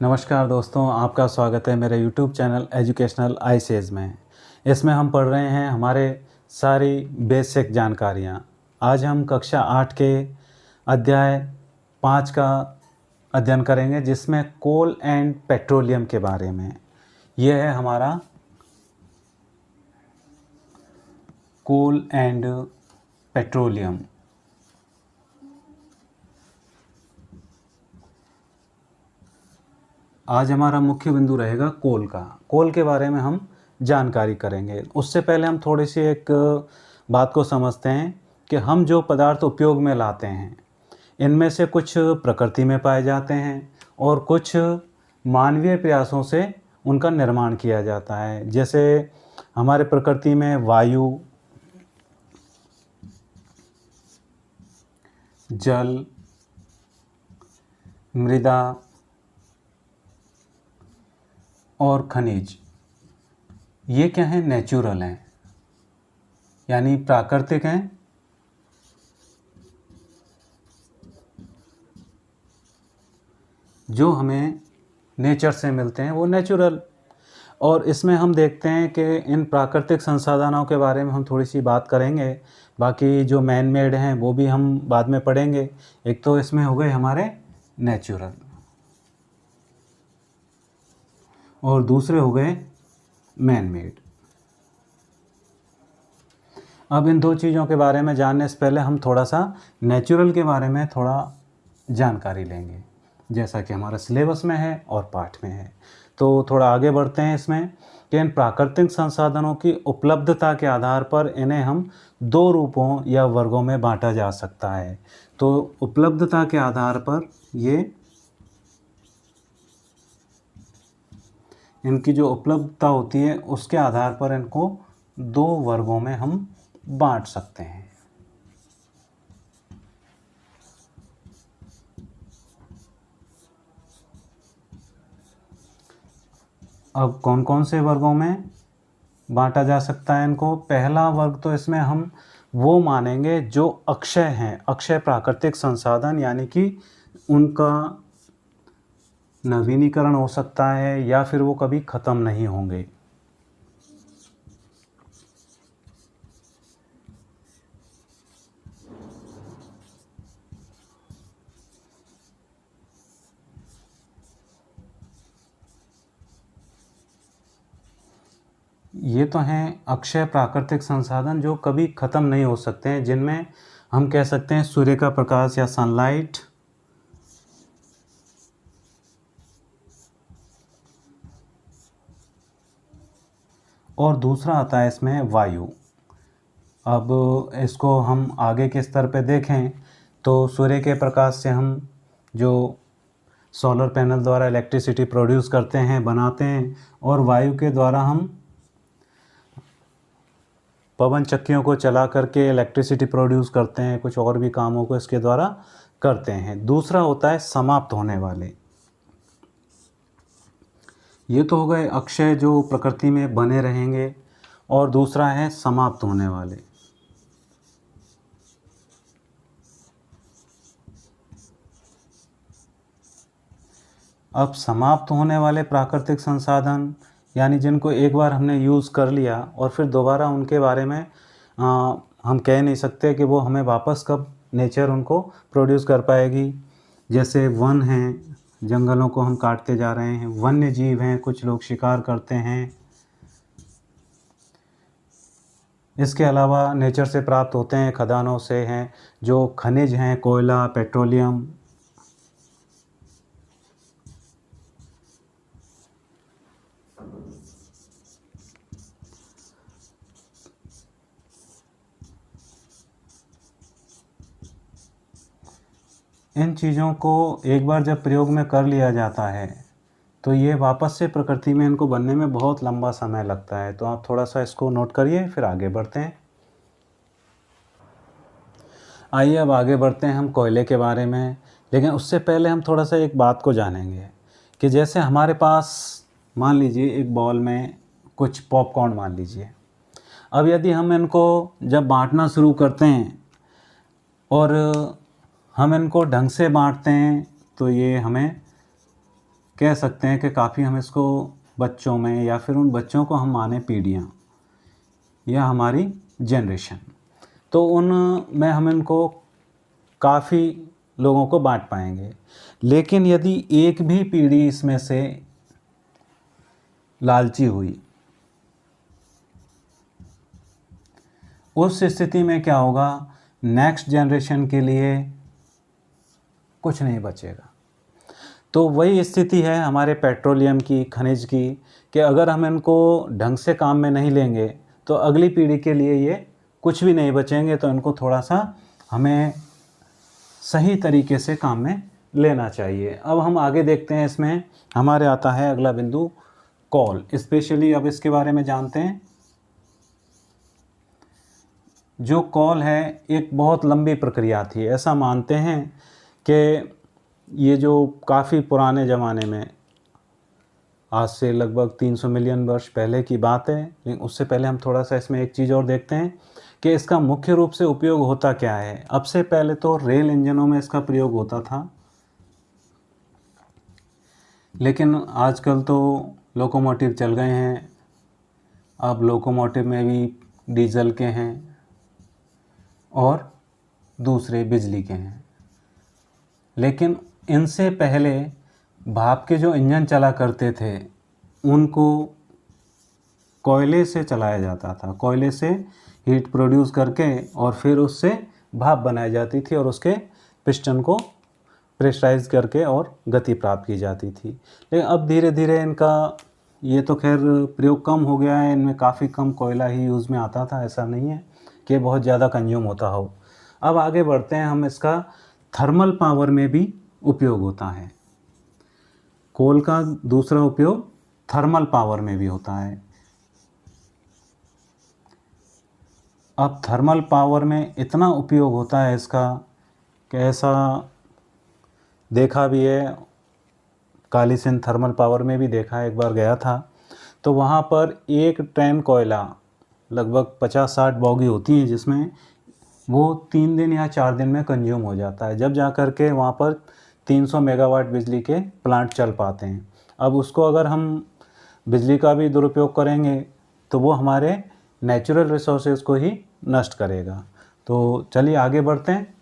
नमस्कार दोस्तों, आपका स्वागत है मेरे YouTube चैनल एजुकेशनल आईसीएस में। इसमें हम पढ़ रहे हैं हमारे सारी बेसिक जानकारियाँ। आज हम कक्षा 8 के अध्याय 5 का अध्ययन करेंगे, जिसमें कोल एंड पेट्रोलियम के बारे में। यह है हमारा कोल एंड पेट्रोलियम। आज हमारा मुख्य बिंदु रहेगा कोल का। कोल के बारे में हम जानकारी करेंगे। उससे पहले हम थोड़ी सी एक बात को समझते हैं कि हम जो पदार्थ उपयोग में लाते हैं, इनमें से कुछ प्रकृति में पाए जाते हैं और कुछ मानवीय प्रयासों से उनका निर्माण किया जाता है। जैसे हमारे प्रकृति में वायु, जल, मृदा और खनिज, ये क्या हैं? नेचुरल हैं, यानी प्राकृतिक हैं। जो हमें नेचर से मिलते हैं वो नेचुरल। और इसमें हम देखते हैं कि इन प्राकृतिक संसाधनों के बारे में हम थोड़ी सी बात करेंगे। बाकी जो मैन मेड हैं वो भी हम बाद में पढ़ेंगे। एक तो इसमें हो गए हमारे नेचुरल और दूसरे हो गए मैन मेड। अब इन दो चीज़ों के बारे में जानने से पहले हम थोड़ा सा नेचुरल के बारे में थोड़ा जानकारी लेंगे, जैसा कि हमारा सिलेबस में है और पाठ में है। तो थोड़ा आगे बढ़ते हैं इसमें कि इन प्राकृतिक संसाधनों की उपलब्धता के आधार पर इन्हें हम दो रूपों या वर्गों में बांटा जा सकता है। तो उपलब्धता के आधार पर इनकी जो उपलब्धता होती है उसके आधार पर इनको दो वर्गों में हम बांट सकते हैं। अब कौन कौन से वर्गों में बांटा जा सकता है इनको? पहला वर्ग तो इसमें हम वो मानेंगे जो अक्षय हैं, अक्षय प्राकृतिक संसाधन, यानी कि उनका नवीनीकरण हो सकता है या फिर वो कभी ख़त्म नहीं होंगे। ये तो हैं अक्षय प्राकृतिक संसाधन जो कभी ख़त्म नहीं हो सकते हैं, जिनमें हम कह सकते हैं सूर्य का प्रकाश या सनलाइट, और दूसरा आता है इसमें वायु। अब इसको हम आगे के स्तर पे देखें तो सूर्य के प्रकाश से हम जो सोलर पैनल द्वारा इलेक्ट्रिसिटी प्रोड्यूस करते हैं, बनाते हैं, और वायु के द्वारा हम पवन चक्कियों को चला करके इलेक्ट्रिसिटी प्रोड्यूस करते हैं, कुछ और भी कामों को इसके द्वारा करते हैं। दूसरा होता है समाप्त होने वाले। ये तो हो गए अक्षय जो प्रकृति में बने रहेंगे, और दूसरा है समाप्त होने वाले। अब समाप्त होने वाले प्राकृतिक संसाधन यानी जिनको एक बार हमने यूज़ कर लिया और फिर दोबारा उनके बारे में हम कह नहीं सकते कि वो हमें वापस कब नेचर उनको प्रोड्यूस कर पाएगी। जैसे वन हैं, जंगलों को हम काटते जा रहे हैं, वन्य जीव हैं, कुछ लोग शिकार करते हैं। इसके अलावा नेचर से प्राप्त होते हैं, खदानों से हैं जो खनिज हैं, कोयला, पेट्रोलियम। इन चीज़ों को एक बार जब प्रयोग में कर लिया जाता है तो ये वापस से प्रकृति में इनको बनने में बहुत लंबा समय लगता है। तो आप थोड़ा सा इसको नोट करिए, फिर आगे बढ़ते हैं। आइए अब आगे बढ़ते हैं हम कोयले के बारे में। लेकिन उससे पहले हम थोड़ा सा एक बात को जानेंगे कि जैसे हमारे पास मान लीजिए एक बॉल में कुछ पॉपकॉर्न मान लीजिए। अब यदि हम इनको जब बांटना शुरू करते हैं और हम इनको ढंग से बांटते हैं तो ये हमें कह सकते हैं कि काफ़ी हम इसको बच्चों में, या फिर उन बच्चों को हम माने पीढ़ियाँ या हमारी जनरेशन, तो उन में हम इनको काफ़ी लोगों को बांट पाएंगे। लेकिन यदि एक भी पीढ़ी इसमें से लालची हुई, उस स्थिति में क्या होगा, नेक्स्ट जनरेशन के लिए कुछ नहीं बचेगा। तो वही स्थिति है हमारे पेट्रोलियम की, खनिज की, कि अगर हम इनको ढंग से काम में नहीं लेंगे तो अगली पीढ़ी के लिए ये कुछ भी नहीं बचेंगे। तो इनको थोड़ा सा हमें सही तरीके से काम में लेना चाहिए। अब हम आगे देखते हैं, इसमें हमारे आता है अगला बिंदु कॉल। स्पेशली अब इसके बारे में जानते हैं। जो कॉल है एक बहुत लंबी प्रक्रिया थी। ऐसा मानते हैं कि ये जो काफ़ी पुराने ज़माने में, आज से लगभग 300 मिलियन वर्ष पहले की बात है, लेकिन उससे पहले हम थोड़ा सा इसमें एक चीज़ और देखते हैं कि इसका मुख्य रूप से उपयोग होता क्या है। अब से पहले तो रेल इंजनों में इसका प्रयोग होता था, लेकिन आजकल तो लोकोमोटिव चल गए हैं। अब लोकोमोटिव में भी डीजल के हैं और दूसरे बिजली के हैं। लेकिन इनसे पहले भाप के जो इंजन चला करते थे उनको कोयले से चलाया जाता था। कोयले से हीट प्रोड्यूस करके और फिर उससे भाप बनाई जाती थी और उसके पिस्टन को प्रेशराइज करके और गति प्राप्त की जाती थी। लेकिन अब धीरे धीरे इनका ये तो खैर प्रयोग कम हो गया है। इनमें काफ़ी कम कोयला ही यूज़ में आता था, ऐसा नहीं है कि बहुत ज़्यादा कंज्यूम होता हो। अब आगे बढ़ते हैं हम, इसका थर्मल पावर में भी उपयोग होता है। कोल का दूसरा उपयोग थर्मल पावर में भी होता है। अब थर्मल पावर में इतना उपयोग होता है इसका कि ऐसा देखा भी है, काली सिंध थर्मल पावर में भी देखा है। एक बार गया था तो वहाँ पर एक टन कोयला लगभग 50-60 बोगी होती हैं, जिसमें वो 3 दिन या 4 दिन में कंज्यूम हो जाता है। जब जा कर के वहाँ पर 300 मेगावाट बिजली के प्लांट चल पाते हैं। अब उसको अगर हम बिजली का भी दुरुपयोग करेंगे तो वो हमारे नेचुरल रिसोर्सेज को ही नष्ट करेगा। तो चलिए आगे बढ़ते हैं।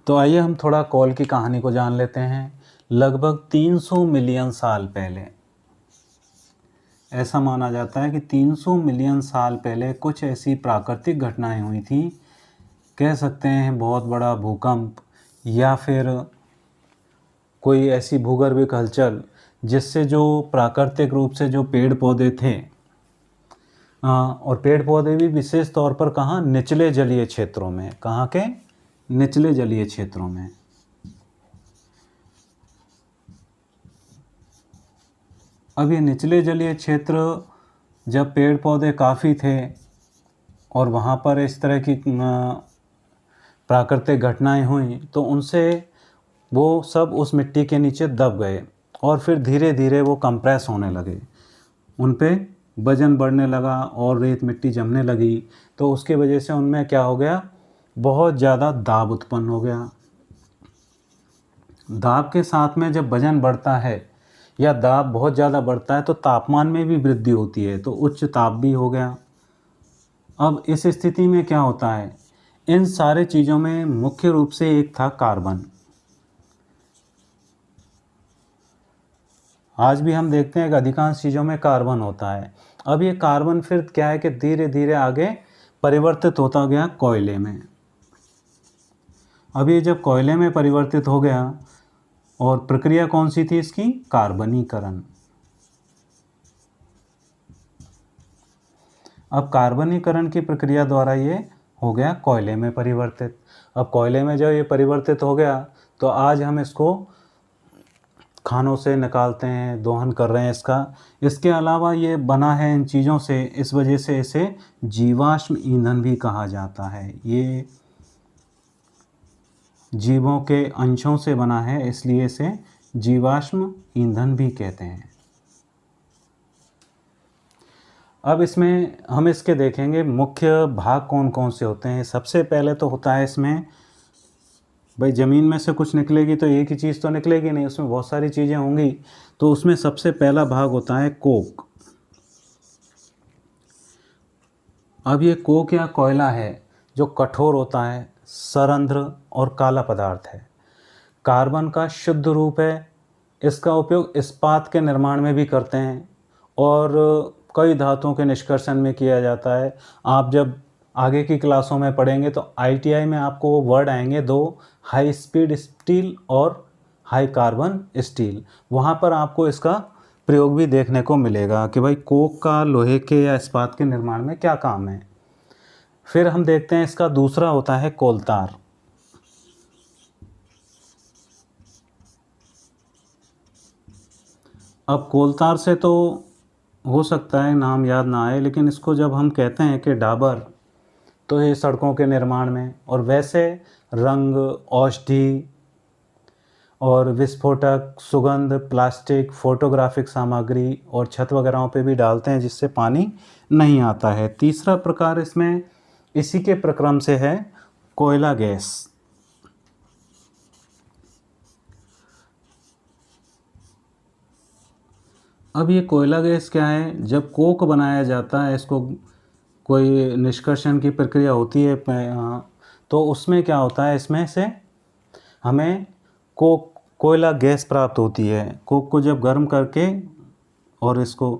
तो आइए हम थोड़ा कोल की कहानी को जान लेते हैं। लगभग 300 मिलियन साल पहले, ऐसा माना जाता है कि 300 मिलियन साल पहले कुछ ऐसी प्राकृतिक घटनाएं हुई थी, कह सकते हैं बहुत बड़ा भूकंप या फिर कोई ऐसी भूगर्भिक हलचल, जिससे जो प्राकृतिक रूप से जो पेड़ पौधे थे, और पेड़ पौधे भी विशेष तौर पर कहाँ, निचले जलीय क्षेत्रों में। कहाँ के? निचले जलीय क्षेत्रों में। अब ये निचले जलीय क्षेत्र, जब पेड़ पौधे काफ़ी थे और वहाँ पर इस तरह की प्राकृतिक घटनाएं हुई, तो उनसे वो सब उस मिट्टी के नीचे दब गए और फिर धीरे धीरे वो कंप्रेस होने लगे। उन पे वजन बढ़ने लगा और रेत मिट्टी जमने लगी। तो उसके वजह से उनमें क्या हो गया, बहुत ज़्यादा दाब उत्पन्न हो गया। दाब के साथ में जब वजन बढ़ता है या दाब बहुत ज़्यादा बढ़ता है तो तापमान में भी वृद्धि होती है, तो उच्च ताप भी हो गया। अब इस स्थिति में क्या होता है, इन सारे चीज़ों में मुख्य रूप से एक था कार्बन। आज भी हम देखते हैं कि अधिकांश चीज़ों में कार्बन होता है। अब ये कार्बन फिर क्या है कि धीरे धीरे आगे परिवर्तित होता गया कोयले में। अब ये जब कोयले में परिवर्तित हो गया, और प्रक्रिया कौन सी थी इसकी, कार्बनीकरण। अब कार्बनीकरण की प्रक्रिया द्वारा ये हो गया कोयले में परिवर्तित। अब कोयले में जब ये परिवर्तित हो गया तो आज हम इसको खानों से निकालते हैं, दोहन कर रहे हैं इसका। इसके अलावा ये बना है इन चीज़ों से, इस वजह से इसे जीवाश्म ईंधन भी कहा जाता है। ये जीवों के अंशों से बना है, इसलिए इसे जीवाश्म ईंधन भी कहते हैं। अब इसमें हम इसके देखेंगे मुख्य भाग कौन कौन से होते हैं। सबसे पहले तो होता है इसमें भाई ज़मीन में से कुछ निकलेगी तो एक ही चीज़ तो निकलेगी नहीं, उसमें बहुत सारी चीज़ें होंगी। तो उसमें सबसे पहला भाग होता है कोक। अब ये कोक या कोयला है जो कठोर होता है, सरंध्र और काला पदार्थ है, कार्बन का शुद्ध रूप है। इसका उपयोग इस्पात के निर्माण में भी करते हैं और कई धातुओं के निष्कर्षण में किया जाता है। आप जब आगे की क्लासों में पढ़ेंगे तो आईटीआई में आपको वो वर्ड आएंगे दो, हाई स्पीड स्टील और हाई कार्बन स्टील। वहाँ पर आपको इसका प्रयोग भी देखने को मिलेगा कि भाई कोक का लोहे के या इस्पात के निर्माण में क्या काम है। फिर हम देखते हैं इसका दूसरा होता है कोलतार। अब कोलतार से तो हो सकता है नाम याद ना आए, लेकिन इसको जब हम कहते हैं कि डाबर, तो ये सड़कों के निर्माण में, और वैसे रंग, औषधि और विस्फोटक, सुगंध, प्लास्टिक, फोटोग्राफिक सामग्री और छत वगैरह पे भी डालते हैं जिससे पानी नहीं आता है। तीसरा प्रकार इसमें इसी के प्रक्रम से है कोयला गैस। अब ये कोयला गैस क्या है, जब कोक बनाया जाता है, इसको कोई निष्कर्षण की प्रक्रिया होती है तो उसमें क्या होता है, इसमें से हमें कोयला गैस प्राप्त होती है। कोक को जब गर्म करके और इसको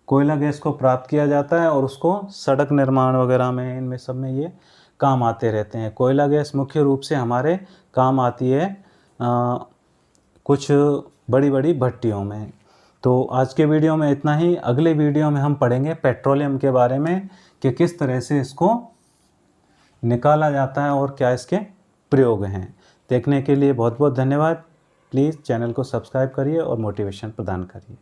कोयला गैस को प्राप्त किया जाता है और उसको सड़क निर्माण वगैरह में, इनमें सब में ये काम आते रहते हैं। कोयला गैस मुख्य रूप से हमारे काम आती है कुछ बड़ी बड़ी भट्टियों में। तो आज के वीडियो में इतना ही। अगले वीडियो में हम पढ़ेंगे पेट्रोलियम के बारे में कि किस तरह से इसको निकाला जाता है और क्या इसके प्रयोग हैं। देखने के लिए बहुत बहुत धन्यवाद। प्लीज़ चैनल को सब्सक्राइब करिए और मोटिवेशन प्रदान करिए।